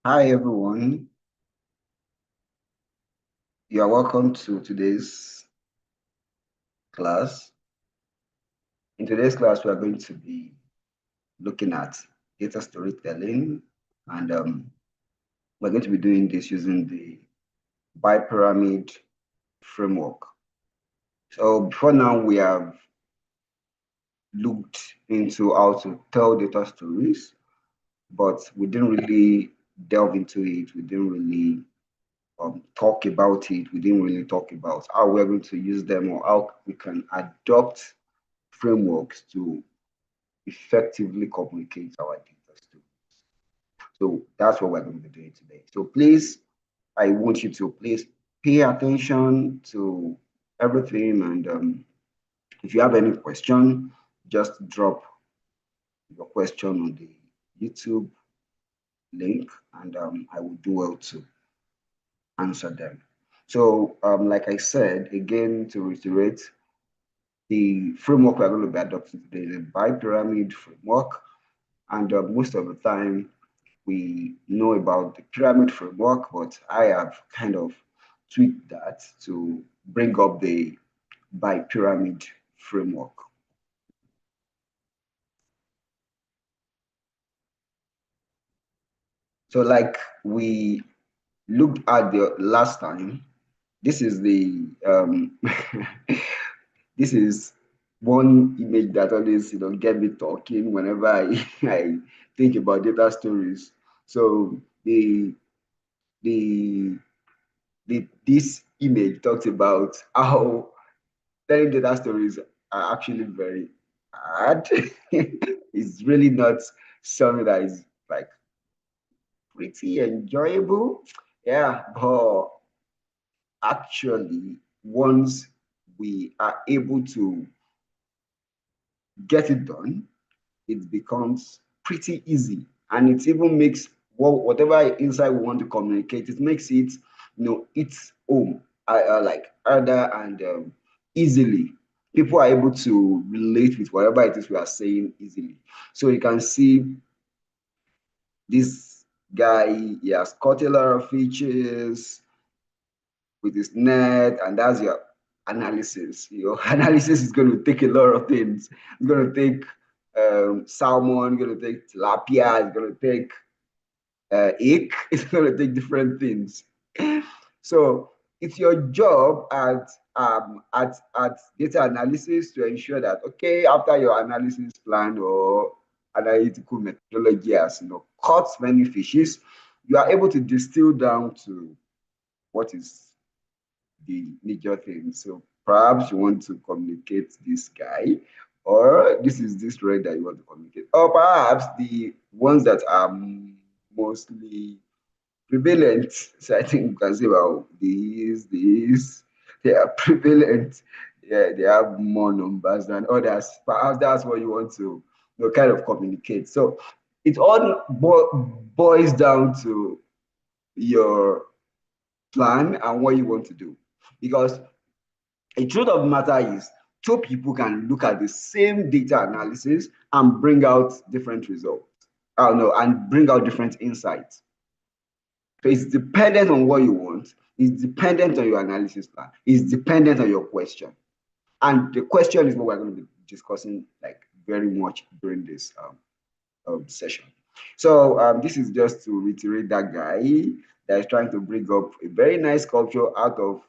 Hi everyone, you are welcome to today's class. In today's class, we are going to be looking at data storytelling, and we're going to be doing this using the Bipyramid Framework. So before now, we have looked into how to tell data stories, but we didn't really delve into it. We didn't really talk about it. We didn't really talk about how we're going to use them or how we can adopt frameworks to effectively communicate our data stories. So that's what we're going to be doing today. So please, I want you to please pay attention to everything. And if you have any question, just drop your question on the YouTube link, and I will do well to answer them. So, like I said, again, to reiterate, the framework we're going to be adopting today is a bi-pyramid framework. And most of the time, we know about the pyramid framework, but I have kind of tweaked that to bring up the bi-pyramid framework. So like we looked at the last time, this is the this is one image that always get me talking whenever I think about data stories. So the this image talks about how telling data stories are actually very hard. It's really not something that is like pretty enjoyable. Yeah, but actually, once we are able to get it done, it becomes pretty easy. And it even makes whatever insight we want to communicate, it makes it, its home, like harder and easily. People are able to relate with whatever it is we are saying easily. So you can see this guy, he has caught a lot of features with his net, and that's your analysis. Your analysis is going to take a lot of things. It's going to take salmon, it's going to take tilapia, it's going to take egg, it's going to take different things. So it's your job at data analysis to ensure that, okay, after your analysis plan or analytical methodology has caught many fishes, you are able to distill down to what is the major thing. So perhaps you want to communicate this guy, or this is this red that you want to communicate, or perhaps the ones that are mostly prevalent. So I think you can say, well, these, they are prevalent. Yeah, they have more numbers than others. Perhaps that's what you want to kind of communicate. So it all boils down to your plan and what you want to do. Because the truth of the matter is, two people can look at the same data analysis and bring out different results. I don't know, and bring out different insights. So it's dependent on what you want. It's dependent on your analysis plan. It's dependent on your question. And the question is what we're going to be discussing like very much during this session. So this is just to reiterate that guy that is trying to bring up a very nice sculpture out of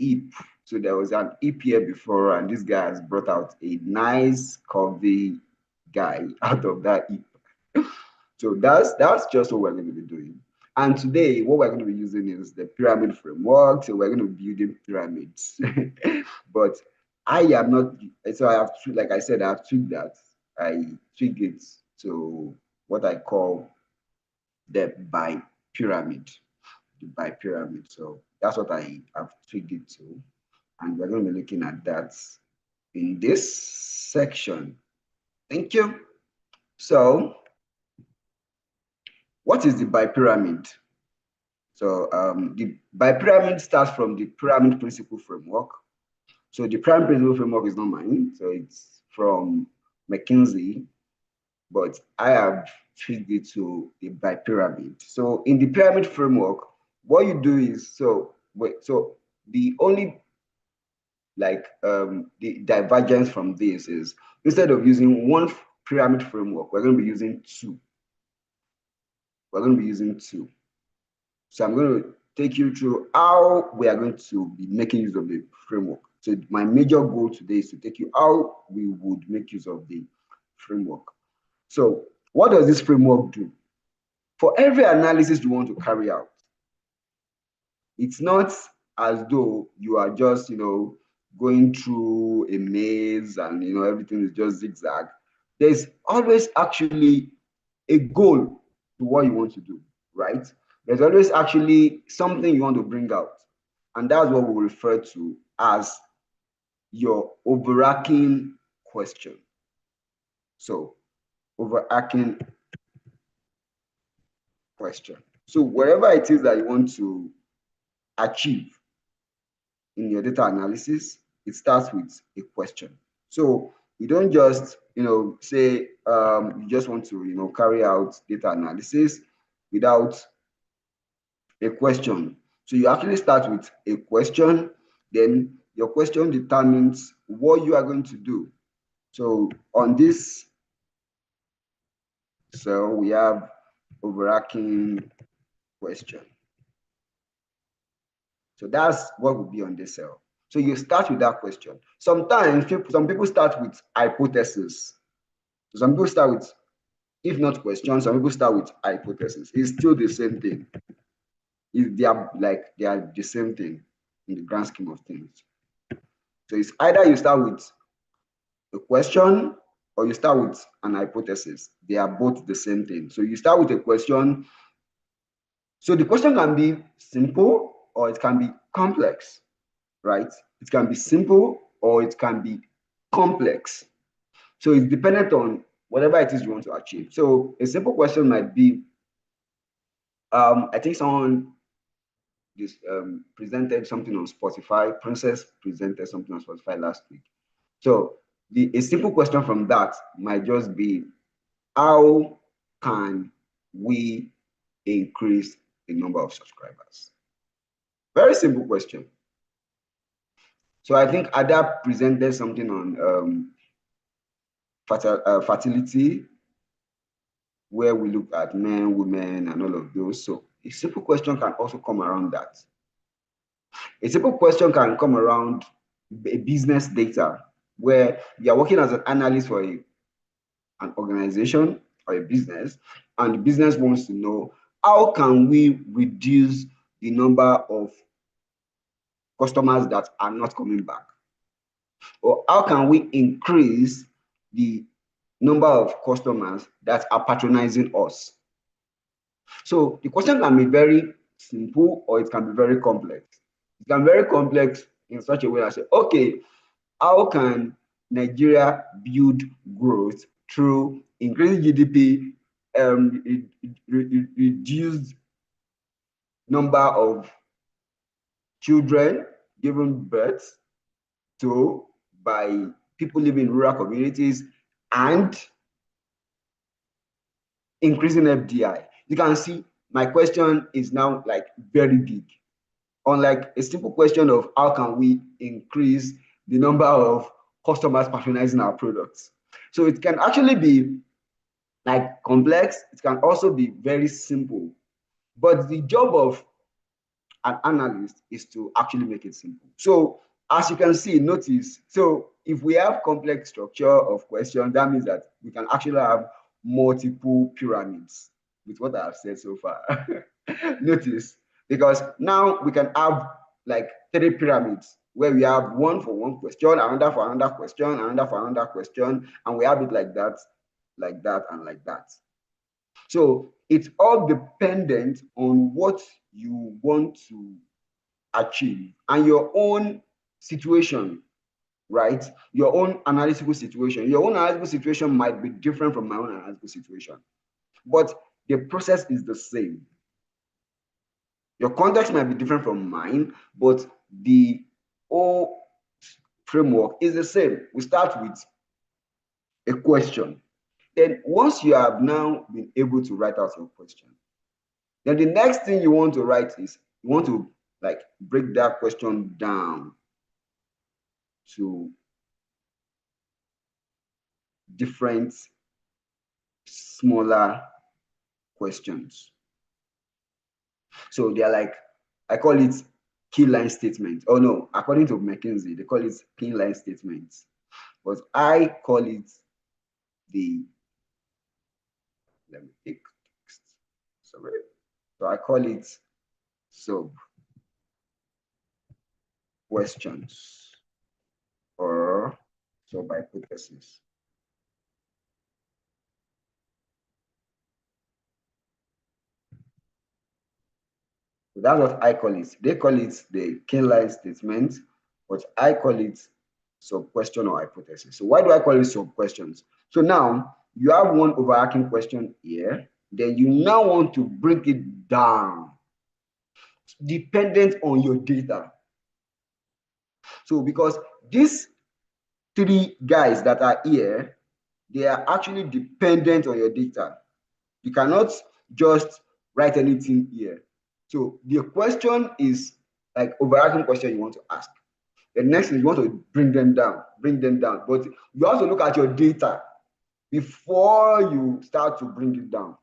EP. So there was an EP here before, and this guy has brought out a nice curvy guy out of that EP. So that's just what we're going to be doing. And today, what we're going to be using is the pyramid framework. So we're going to be building pyramids. But I am not, so I have, like I said, I have tweaked that. I tweaked it to what I call the by pyramid, the by pyramid. So that's what I have tweaked it to. And we're going to be looking at that in this section. Thank you. So what is the bipyramid? So the bipyramid starts from the pyramid principle framework. So the pyramid principle framework is not mine. So it's from McKinsey, but I have tweak it to a bipyramid. So in the pyramid framework, what you do is so the only the divergence from this is instead of using one pyramid framework, we're going to be using two. We're going to be using two. So I'm going to take you through how we are going to be making use of the framework. So my major goal today is to take you how we would make use of the framework. So what does this framework do? For every analysis you want to carry out, it's not as though you are just, going through a maze and, everything is just zigzag. There's always actually a goal to what you want to do, right? There's always actually something you want to bring out. And that's what we refer to as your overarching question. So, overarching question. So, wherever it is that you want to achieve in your data analysis, it starts with a question. So, you don't just, say you just want to, carry out data analysis without a question. So you actually start with a question, then your question determines what you are going to do. So on this cell, we have overarching question. So that's what will be on this cell. So you start with that question. Sometimes some people start with hypothesis. Some people start with, if not question, some people start with hypothesis. It's still the same thing. They are the same thing in the grand scheme of things. So it's either you start with a question or you start with an hypothesis. They are both the same thing. So you start with a question. So the question can be simple or it can be complex, right? It can be simple or it can be complex. So it's dependent on whatever it is you want to achieve. So a simple question might be, I think someone presented something on Spotify. Princess presented something on Spotify last week. So a simple question from that might just be, how can we increase the number of subscribers? Very simple question. So I think Ada presented something on fertility, where we look at men, women, and all of those. So a simple question can also come around that. A simple question can come around a business data, where you are working as an analyst for an organization or a business, and the business wants to know, how can we reduce the number of customers that are not coming back? Or how can we increase the number of customers that are patronizing us? So the question can be very simple or it can be very complex. It can be very complex in such a way that I say, okay, how can Nigeria build growth through increasing GDP, reduced number of children given birth to by people living in rural communities, and increasing FDI? You can see my question is now like very big. Unlike a simple question of how can we increase the number of customers patronizing our products. So it can actually be like complex. It can also be very simple. But the job of an analyst is to actually make it simple. So as you can see, notice, so if we have complex structure of questions, that means that we can actually have multiple pyramids with what I have said so far. Notice, because now we can have like 3 pyramids where we have one for one question, another for another question, another for another question, and we have it like that, and like that. So it's all dependent on what you want to achieve and your own situation, right? Your own analytical situation. Your own analytical situation might be different from my own analytical situation, but the process is the same. Your context might be different from mine, but the whole framework is the same. We start with a question. Then once you have now been able to write out your question, then the next thing you want to write is you want to like break that question down to different smaller questions. So they're like, I call it key line statements. Oh no, according to McKinsey, they call it key line statements. But I call it the, let me take, sorry. So I call it sub questions or sub hypothesis. So that's what I call it. They call it the key line statement, but I call it sub question or hypothesis. So why do I call it sub questions? So now you have one overarching question here, then you now want to break it down dependent on your data. So because these three guys that are here, they are actually dependent on your data. You cannot just write anything here. So the question is like overarching question you want to ask. The next is you want to bring them down. But you have to look at your data before you start to bring it down.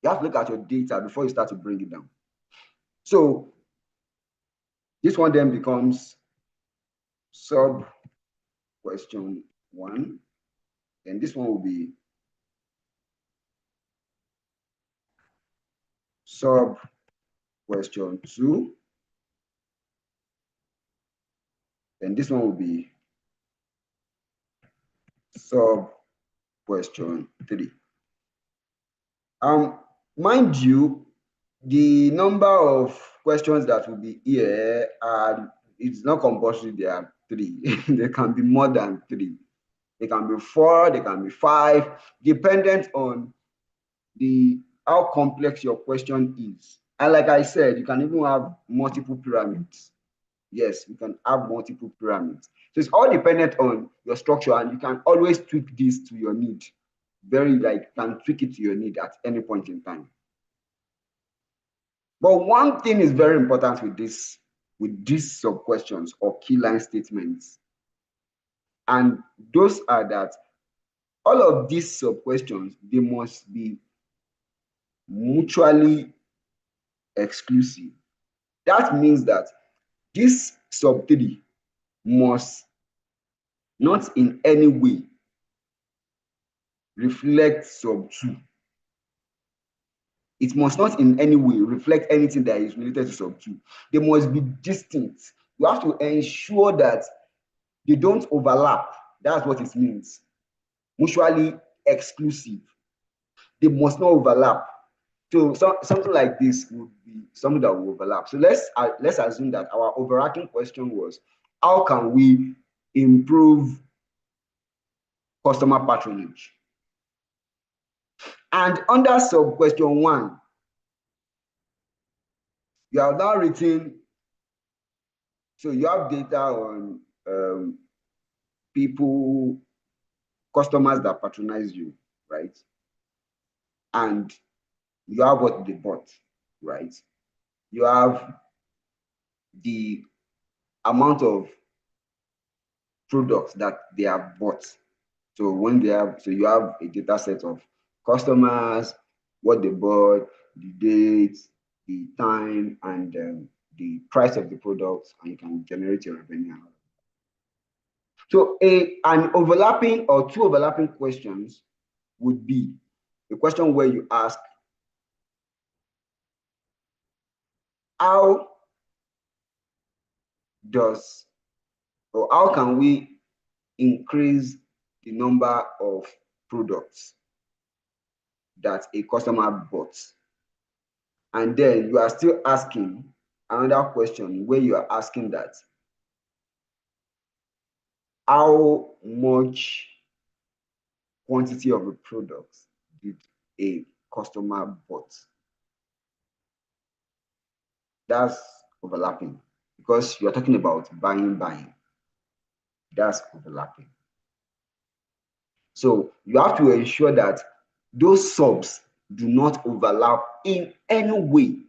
You have to look at your data before you start to bring it down. So this one then becomes sub question 1, and this one will be sub question 2, and this one will be sub question 3. Mind you, the number of questions that will be here are, it's not compulsory there are 3. There can be more than 3. They can be 4, they can be 5, dependent on the how complex your question is. And like I said, you can even have multiple pyramids. Yes, you can have multiple pyramids. So it's all dependent on your structure, and you can always tweak this to your need. Very like, can tweak it to your need at any point in time. But one thing is very important with these sub questions or key line statements, and those are that all of these sub questions, they must be mutually exclusive. That means that this sub 3 must not in any way reflect sub 2. It must not in any way reflect anything that is related to sub 2. They must be distinct. You have to ensure that they don't overlap. That's what it means. Mutually exclusive. They must not overlap. So something like this would be something that will overlap. So let's assume that our overarching question was, how can we improve customer patronage? And under sub question 1, you have now written, so you have data on people, customers that patronize you, right? And you have what they bought, right? You have the amount of products that they have bought. So when they have, so you have a data set of customers, what they bought, the date, the time, and the price of the product, and you can generate your revenue. So an overlapping or two overlapping questions would be a question where you ask, how does, or how can we increase the number of products that a customer bought? And then you are still asking another question where you are asking that, how much quantity of a product did a customer bought? That's overlapping because you're talking about buying. That's overlapping. So you have to ensure that those subs do not overlap in any way.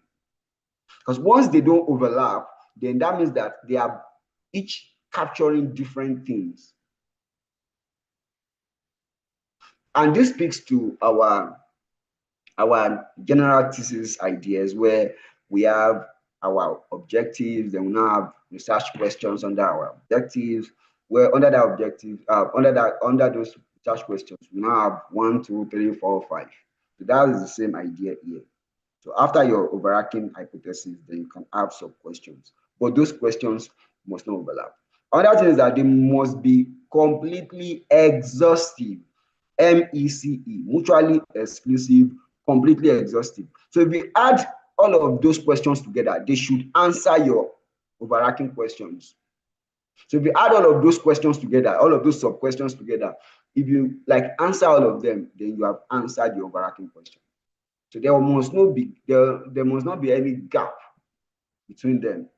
Because once they don't overlap, then that means that they are each capturing different things. And this speaks to our general thesis ideas, where we have our objectives, then we now have research questions under our objectives, where under that objective, under those research questions, we now have 1, 2, 3, 4, 5. So that is the same idea here. So after your overarching hypothesis, then you can have sub questions, but those questions must not overlap. Another thing is that they must be completely exhaustive. MECE, mutually exclusive, completely exhaustive. So if you add all of those questions together, they should answer your overarching questions. So if you add all of those questions together, all of those sub questions together, if you like answer all of them, then you have answered the overarching question. So there must not be any gap between them.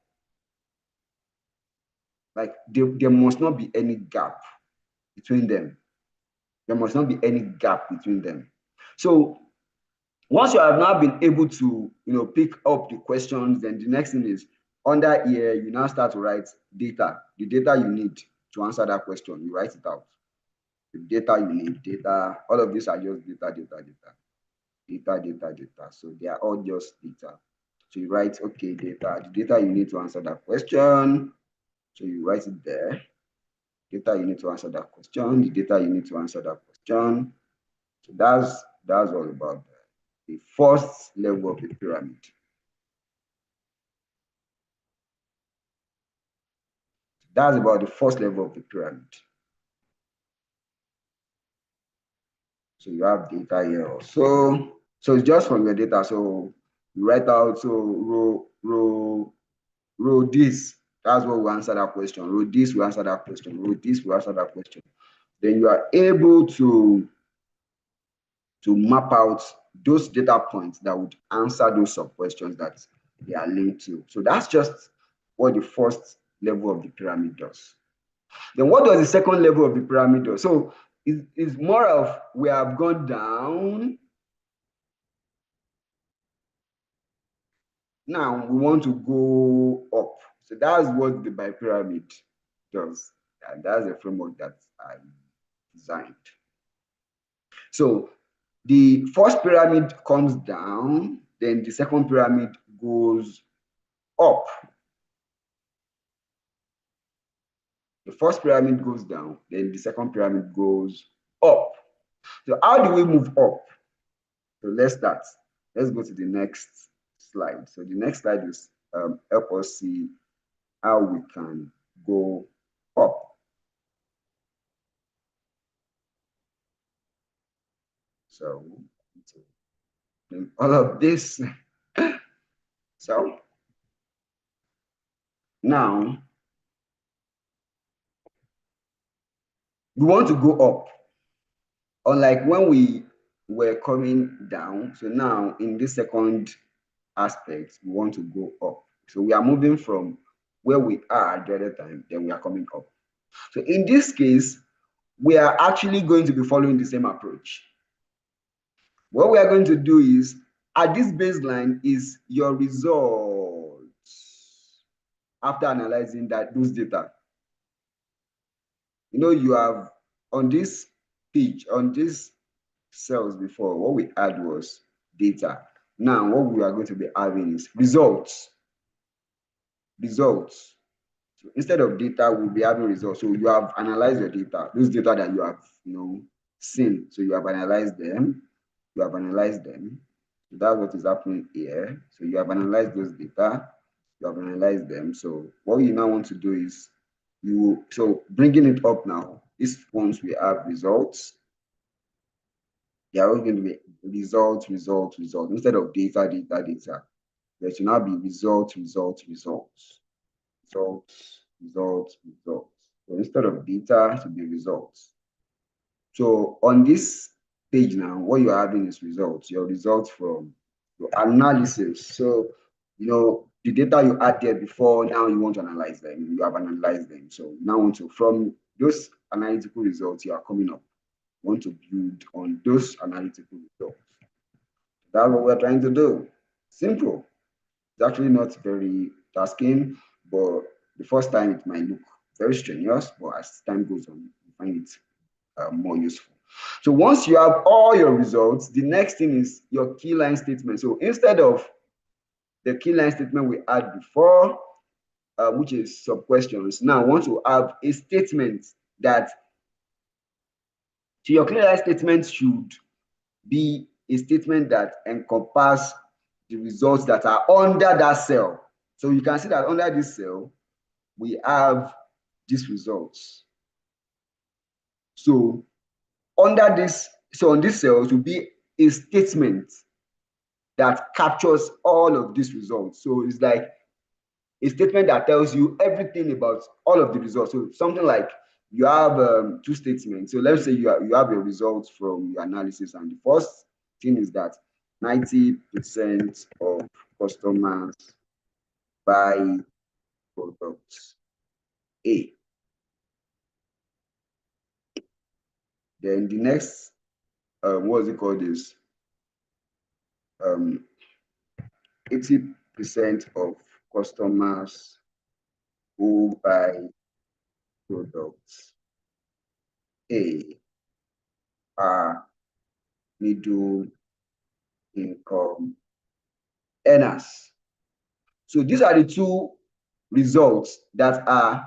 Like there must not be any gap between them. There must not be any gap between them. So once you have now been able to pick up the questions, then the next thing is under here, you now start to write data, the data you need to answer that question. You write it out. The data you need, data, all of these are just data. So they are all just data. So you write, okay, data, the data you need to answer that question. So you write it there. Data you need to answer that question, the data you need to answer that question. So that's all about the first level of the pyramid. That's about the first level of the pyramid. So you have data here also. So it's just from your data. So you write out, so row this. That's what will answer that question. Row this will answer that question. Row this will answer that question. Then you are able to map out those data points that would answer those sub questions that they are linked to. So that's just what the first level of the pyramid does. Then what does the second level of the pyramid do? So it's more of we have gone down. Now we want to go up. So that's what the bipyramid does. And that's a framework that I designed. So the first pyramid comes down, then the second pyramid goes up. The first pyramid goes down, then the second pyramid goes up. So how do we move up? So let's start. Let's go to the next slide. So the next slide is help us see how we can go up. So all of this. So now we want to go up. Unlike when we were coming down, so now in this second aspect, we want to go up. So we are moving from where we are the other time, then we are coming up. So in this case, we are actually going to be following the same approach. What we are going to do is, at this baseline is your results after analyzing those data. You have on this page, on these cells before, what we had was data. Now, what we are going to be having is results. Results. So instead of data, we'll be having results. So you have analyzed your data, those data that you have, seen. So you have analyzed them. You have analyzed them. So that's what is happening here. So you have analyzed those data. You have analyzed them. So what you now want to do is so bringing it up now. These ones we have results. They are always going to be results. Instead of data. There should now be results. So instead of data, it should be results. So on this page now, what you're having is results. Your results from your analysis. So, the data you had there before, now you want to analyze them. You have analyzed them. So now from those analytical results, you are coming up. want to build on those analytical results. That's what we're trying to do. Simple. It's actually not very tasking, but the first time it might look very strenuous, but as time goes on, you find it more useful. So once you have all your results, the next thing is your key line statement. So instead of the key line statement we had before, which is sub questions, now I want to have a statement that, so your key line statement should be a statement that encompasses the results that are under that cell. So you can see that under this cell, we have these results. So under this, so on this cell will be a statement that captures all of these results. So it's like a statement that tells you everything about all of the results. So something like you have two statements. So let's say you have your results from your analysis, and the first thing is that 90% of customers buy products A. Then the next, what is it called, is 80% of customers who buy products A are middle income earners. So these are the two results that are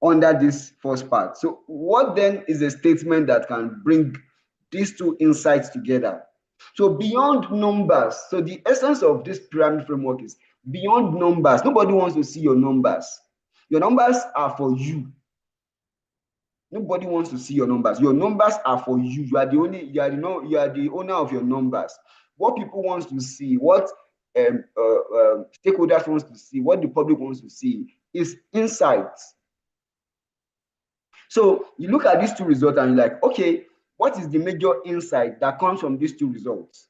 under this first part. So what then is a statement that can bring these two insights together? So beyond numbers, so the essence of this pyramid framework is beyond numbers. Nobody wants to see your numbers. Your numbers are for you. Nobody wants to see your numbers. Your numbers are for you. You are the owner of your numbers. What people want to see, what stakeholders want to see, what the public wants to see is insights. So you look at these two results and you're like, okay, what is the major insight that comes from these two results?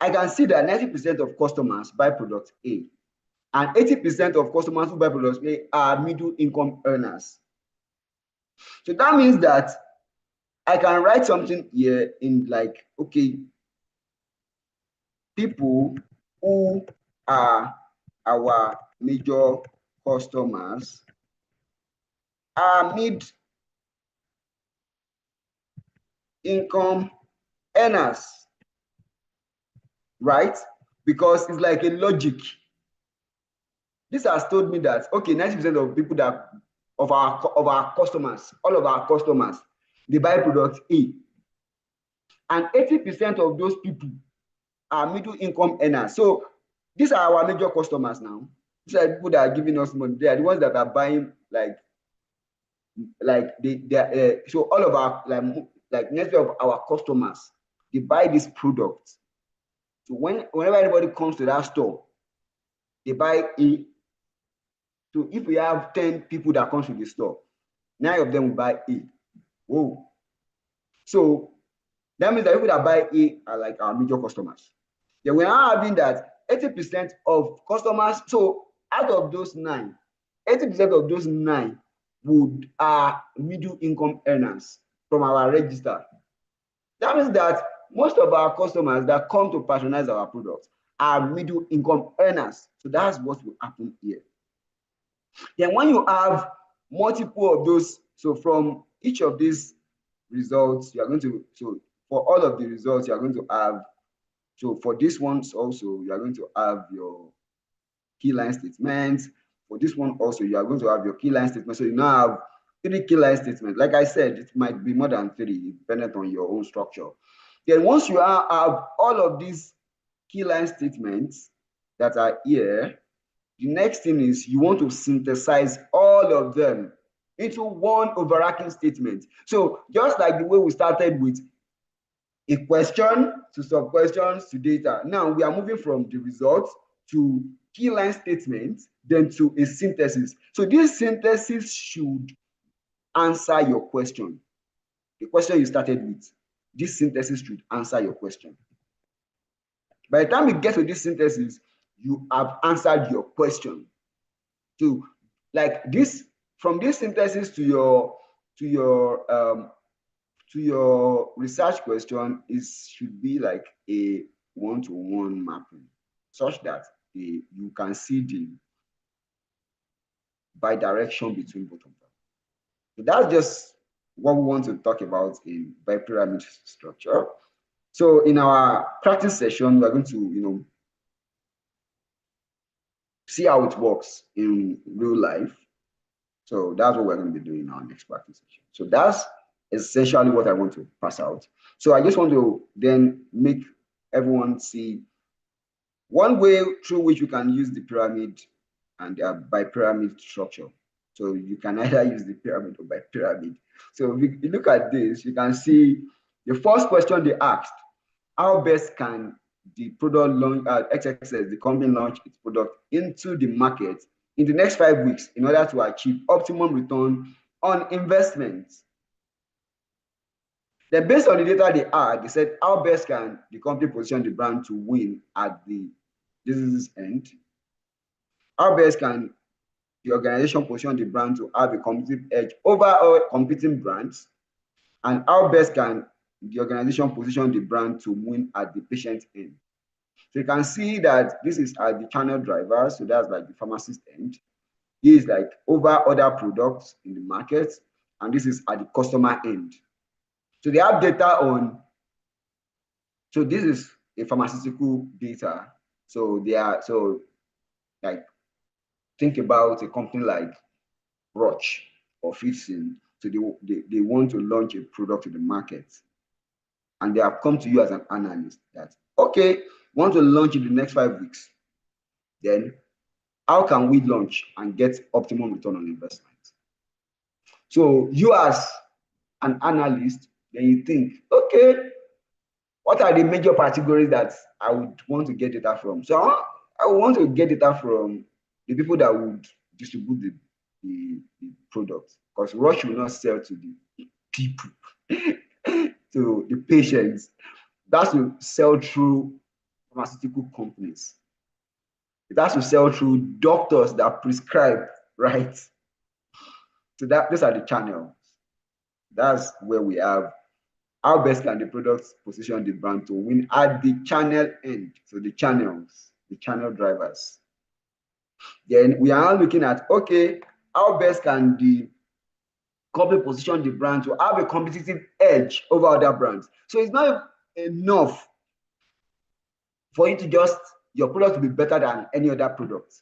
I can see that 90% of customers buy product A, and 80% of customers who buy products A are middle income earners. So that means that I can write something here in like, okay, people who are our major customers are mid-income earners, right? Because it's like a logic. This has told me that, okay, 90% of people that of our customers, all of our customers, they buy product A, and 80% of those people are middle income earners. So these are our major customers now. These are people that are giving us money. They are the ones that are buying so all of our like next of our customers, they buy this product. So whenever anybody comes to that store, they buy A. So if we have 10 people that come to the store, 9 of them will buy A. Whoa. So that means that people that buy A are like our major customers. Then we are having that 80% of customers. So out of those 9, 80% of those 9 are middle income earners from our register. That means that most of our customers that come to patronize our products are middle income earners. So that's what will happen here. Then when you have multiple of those, so from each of these results, you are going to, so for all of the results, you are going to have, so for these ones also, you are going to have your key line statements. For this one also, you are going to have your key line statement. So you now have 3 key line statements. Like I said, it might be more than 3, depending on your own structure. Then once you have all of these key line statements that are here, the next thing is you want to synthesize all of them into one overarching statement. So just like the way we started with a question to sub-questions to data, now we are moving from the results to key line statements, then to a synthesis. So this synthesis should answer your question. The question you started with, this synthesis should answer your question. By the time you get to this synthesis, you have answered your question. So like this, from this synthesis to your to your research question should be like a one-to-one mapping, such that you can see the bi-direction between both of them. So that's just what we want to talk about in bipyramid structure. So in our practice session, we're going to, see how it works in real life. So that's what we're going to be doing in our next practice session. So that's essentially what I want to pass out. So I just want to then make everyone see one way through which you can use the pyramid and bipyramid structure. So you can either use the pyramid or bipyramid. So if you look at this, you can see the first question they asked: how best can the product launch, XXS, the company, launch its product into the market in the next 5 weeks in order to achieve optimum return on investment? Then, based on the data they had, they said, how best can the company position the brand to win at the business end? How best can the organization position the brand to have a competitive edge over all competing brands? And how best can the organization position the brand to win at the patient end? So you can see that this is at the channel driver, so that's like the pharmacist end. This is like over other products in the market, and this is at the customer end. So they have data on, so this is a pharmaceutical data. So like think about a company like Roche or Fitson. So they want to launch a product to the market, and they have come to you as an analyst that, okay, want to launch in the next 5 weeks. Then how can we launch and get optimum return on investment? So you as an analyst, then you think, okay, what are the major categories that I would want to get data from? So I want to get data from the people that would distribute the product, because Roche will not sell to the people, to the patients. That's to sell through pharmaceutical companies. It has to sell through doctors that prescribe, right? So those are the channels. That's where we have how best can the products position the brand to win at the channel end. So the channels, the channel drivers. Then we are now looking at, okay, how best can the company position the brand to have a competitive edge over other brands? So it's not enough for you to just, your product to be better than any other product.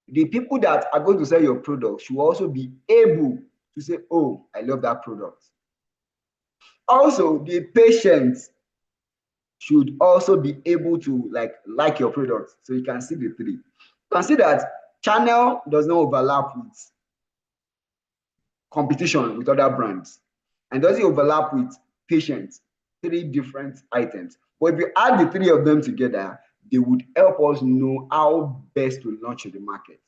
The people that are going to sell your product should also be able to say, oh, I love that product. Also, the patients should also be able to like your product. So you can see the three. You can see that channel does not overlap with competition with other brands, and doesn't overlap with patients. Three different items. But if you add the three of them together, they would help us know how best to launch in the market.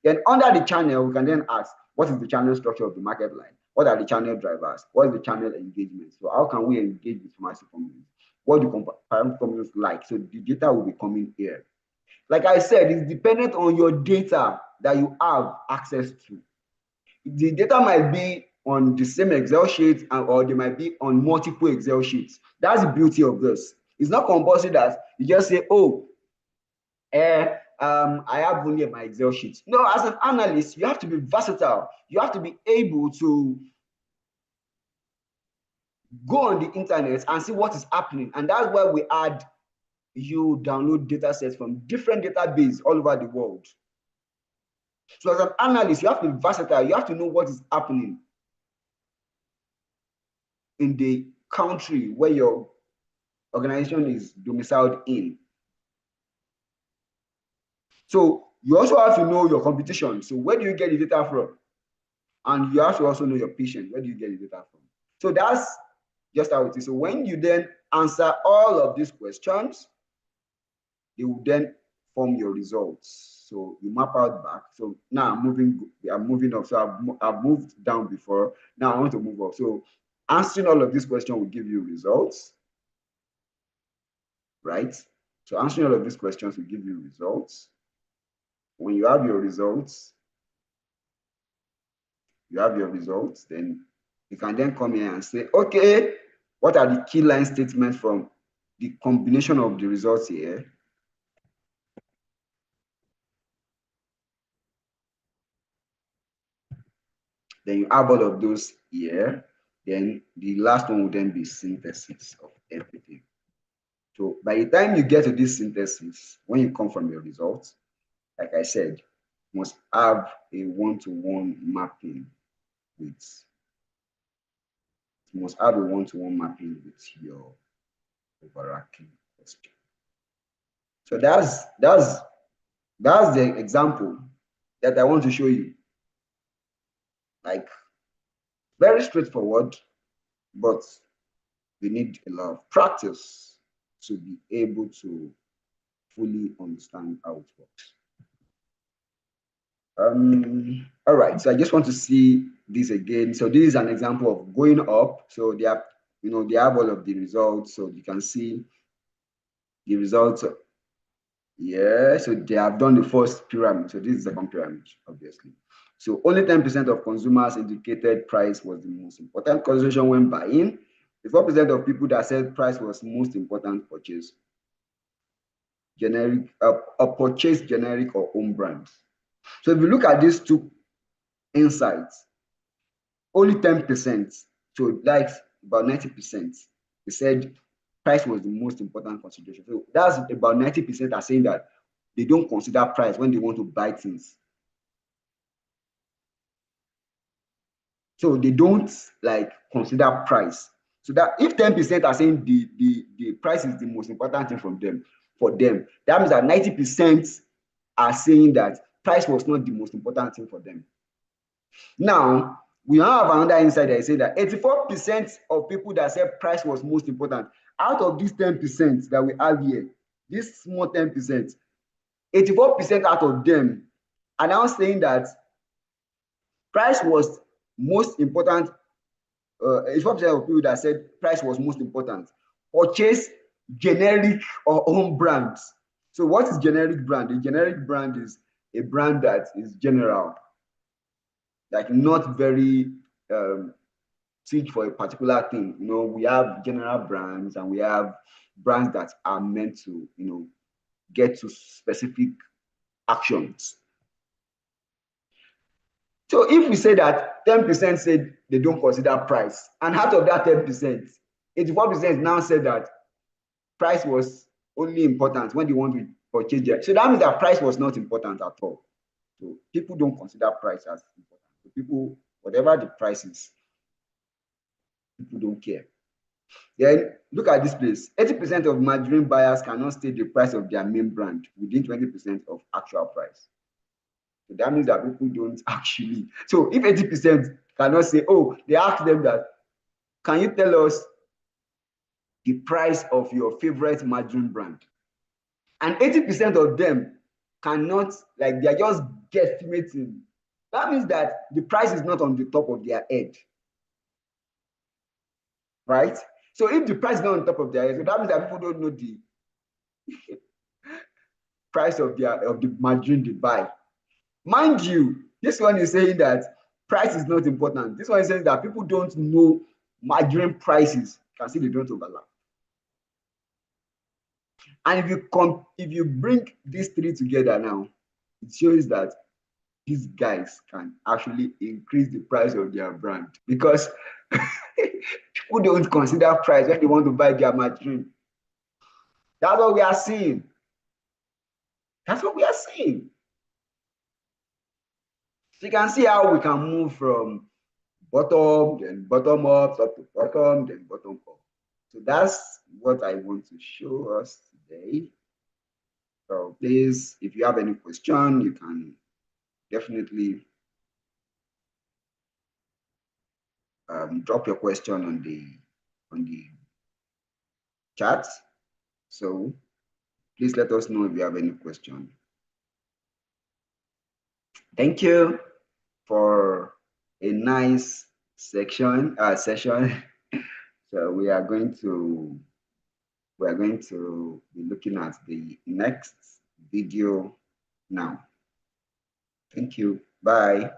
Then under the channel, we can then ask, what is the channel structure of the market like? What are the channel drivers? What is the channel engagement? So how can we engage with pharmacy companies? What do pharmacy companies like? So the data will be coming here. Like I said, it's dependent on your data that you have access to. The data might be on the same Excel sheet, or they might be on multiple Excel sheets. That's the beauty of this. It's not compulsory that you just say, oh, I have only my Excel sheet. No, as an analyst, you have to be versatile. You have to be able to go on the internet and see what is happening. And that's why we add you download data sets from different databases all over the world. So as an analyst, you have to be versatile. You have to know what is happening in the country where your organization is domiciled in. So you also have to know your competition. So where do you get the data from? And you have to also know your patient. Where do you get the data from? So that's just how it is. So when you then answer all of these questions, they will then form your results. So you map out back. So now I'm moving up. So I've moved down before. Now I want to move up. So answering all of these questions will give you results, right? So answering all of these questions will give you results. When you have your results, you have your results, then you can then come here and say, okay, what are the key line statements from the combination of the results here? Then you have all of those here. Then the last one will then be synthesis of everything. So by the time you get to this synthesis, when you come from your results, like I said, you must have a one-to-one mapping with your overarching question. So that's the example that I want to show you. Like, very straightforward, but we need a lot of practice to be able to fully understand how it works. All right, so I just want to see this again. So this is an example of going up. So they have, they have all of the results. So you can see the results. Yeah, so they have done the first pyramid. So this is the second pyramid, obviously. So only 10% of consumers indicated price was the most important consideration when buying. The 4% of people that said price was most important purchase generic, purchase generic or own brands. So if you look at these two insights, only 10%, so that's about 90%, they said price was the most important consideration. So that's about 90% are saying that they don't consider price when they want to buy things. So they don't like consider price. So that if 10% are saying the price is the most important thing for them, that means that 90% are saying that price was not the most important thing for them. Now, we have another insight that is saying that 84% of people that said price was most important, out of these 10% that we have here, this small 10%, 84% out of them are now saying that price was most important. 84% of people that said price was most important purchase generic or own brands. So what is generic brand? A generic brand is a brand that is general, like not very teach for a particular thing. We have general brands and we have brands that are meant to, get to specific actions. So if we say that 10% said they don't consider price, and out of that 10%, 84% now said that price was only important when they want to purchase it. So that means that price was not important at all. So people don't consider price as important. So people, whatever the price is, people don't care. Then look at this place. 80% of margarine buyers cannot state the price of their main brand within 20% of actual price. So that means that people don't actually. So if 80% cannot say, oh, they ask them that, can you tell us the price of your favorite margarine brand? And 80% of them cannot, like, they're just guesstimating. That means that the price is not on the top of their head. Right? So if the price is not on top of their head, so that means that people don't know the price of the margarine they buy. Mind you, this one is saying that price is not important. This one is saying that people don't know margarine prices. You can see they don't overlap. And if you bring these three together now, it shows that these guys can actually increase the price of their brand because people don't consider price when they want to buy their margarine. That's what we are seeing. That's what we are seeing. So you can see how we can move from bottom, then bottom up, top to bottom, then bottom up. So that's what I want to show us today. So please, if you have any question, you can definitely drop your question on the chat. So please let us know if you have any question. Thank you for a nice session. So we are going to be looking at the next video now. Thank you. Bye.